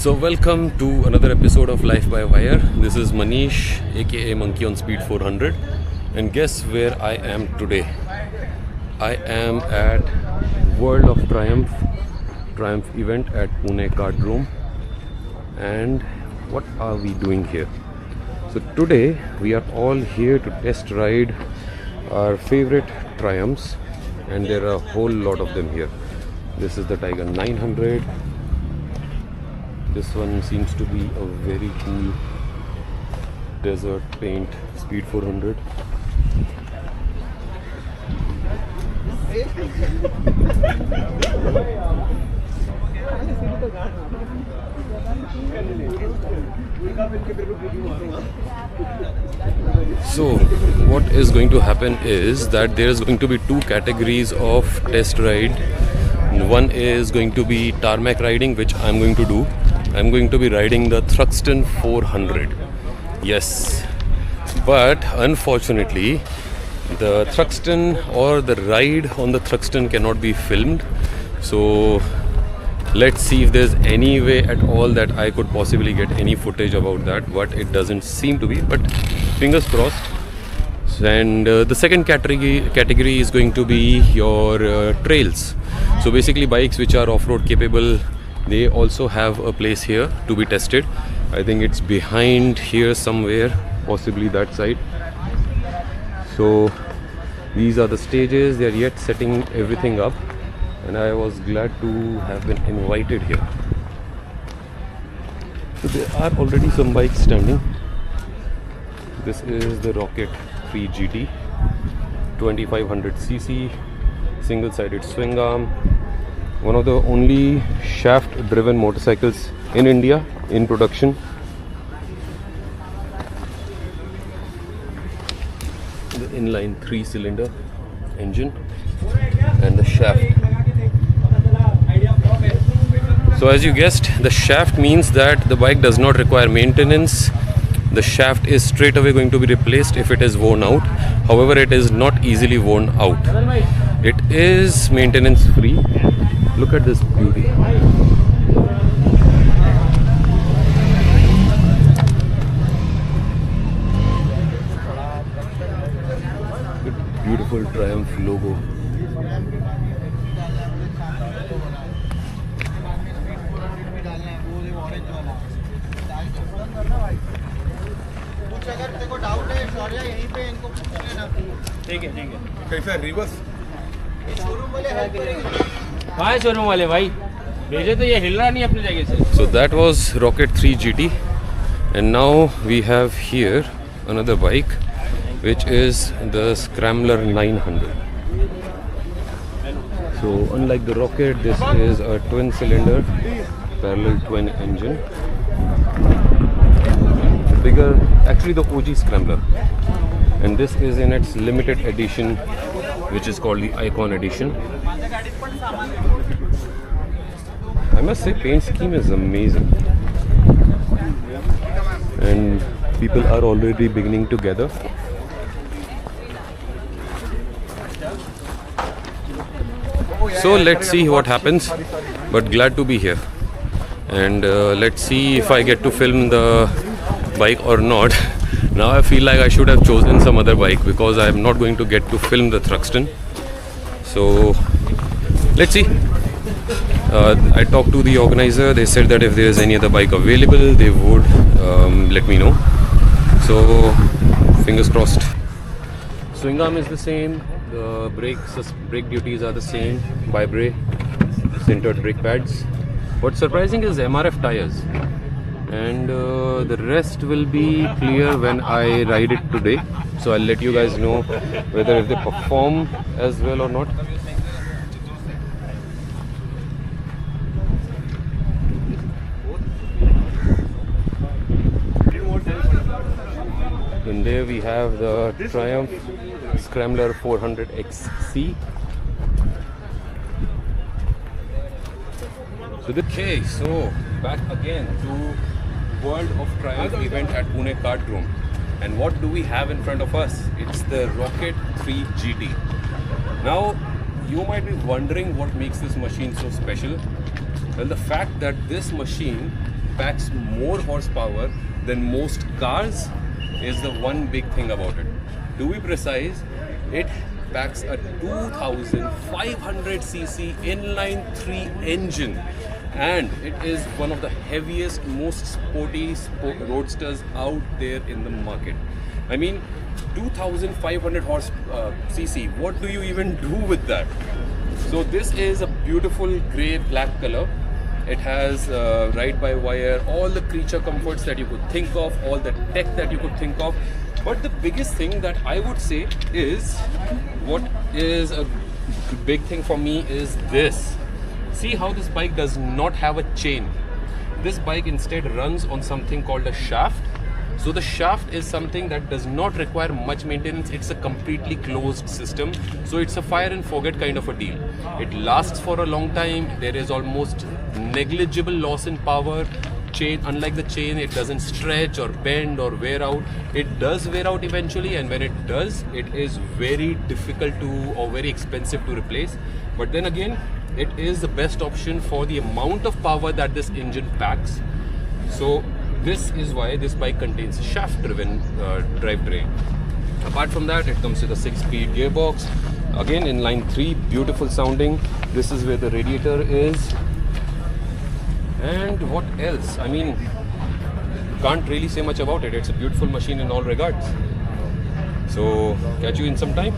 So welcome to another episode of Life by Wire. This is Manish, aka Monkey on Speed 400, and guess where I am today? I am at World of Triumph event at Pune Kartdrome. And what are we doing here? So today we are all here to test ride our favorite Triumphs, and there are a whole lot of them here. This is the Tiger 900. This one seems to be a very cool desert paint Speed 400. So what is going to happen is that there is going to be two categories of test ride. One is going to be tarmac riding, which I'm going to do. I'm going to be riding the Thruxton 400. Yes, but unfortunately the Thruxton or the ride on the Thruxton cannot be filmed. So let's see if there's any way at all that I could possibly get any footage about that, but it doesn't seem to be, but fingers crossed. And the second category is going to be your trails. So basically bikes which are off-road capable, they also have a place here to be tested. I think it's behind here somewhere, possibly that side. So these are the stages. They are yet setting everything up, and I was glad to have been invited here. So there are already some bikes standing. This is the Rocket 3 GT 2500cc single-sided swing arm. One of the only shaft-driven motorcycles in India in production. The inline 3-cylinder engine and the shaft. So as you guessed, the shaft means that the bike does not require maintenance. The shaft is straight away going to be replaced if it is worn out. However, it is not easily worn out. It is maintenance free. Look at this beauty. Beautiful Triumph logo. कैसा reverse हाँ showroom वाले भाई भेजे तो ये हिल रहा नहीं अपनी जगह से. So that was Rocket 3 GT, and now we have here another bike, which is the Scrambler 900. So unlike the Rocket, this is a twin-cylinder parallel twin engine. Bigger, actually the OG Scrambler, and this is in its limited edition, which is called the Icon Edition. I must say, paint scheme is amazing, and people are already beginning to gather. So let's see what happens, but glad to be here, and let's see if I get to film the bike or not. Now I feel like I should have chosen some other bike because I am not going to get to film the Thruxton. So let's see. I talked to the organizer. They said that if there is any other bike available, they would let me know. So fingers crossed. Swing arm is the same. The brake duties are the same. Vibray sintered brake pads. What's surprising is MRF tires. And the rest will be clear when I ride it today. So I'll let you guys know whether if they perform as well or not. And there we have the Triumph Scrambler 400XC. So back again to World of Triumph event at Pune Kartdrome. And what do we have in front of us? It's the Rocket 3 GT. Now, you might be wondering what makes this machine so special. Well, the fact that this machine packs more horsepower than most cars is the one big thing about it. To be precise, it packs a 2500cc inline 3 engine, and it is one of the heaviest, most sporty roadsters out there in the market. I mean, 2500 cc, what do you even do with that? So this is a beautiful grey black color. It has ride-by-wire, all the creature comforts that you could think of, all the tech that you could think of. But the biggest thing that I would say is, what is a big thing for me is this. See how this bike does not have a chain. This bike instead runs on something called a shaft. So the shaft is something that does not require much maintenance. It's a completely closed system. So it's a fire and forget kind of a deal. It lasts for a long time. There is almost negligible loss in power. Chain, unlike the chain, it doesn't stretch or bend or wear out. It does wear out eventually, and when it does, it is very difficult to, or very expensive to replace. But then again, it is the best option for the amount of power that this engine packs. So this is why this bike contains shaft-driven drivetrain. Apart from that, it comes with a 6-speed gearbox. Again, inline 3, beautiful sounding. This is where the radiator is. And what else? I mean, can't really say much about it. It's a beautiful machine in all regards. So, catch you in some time.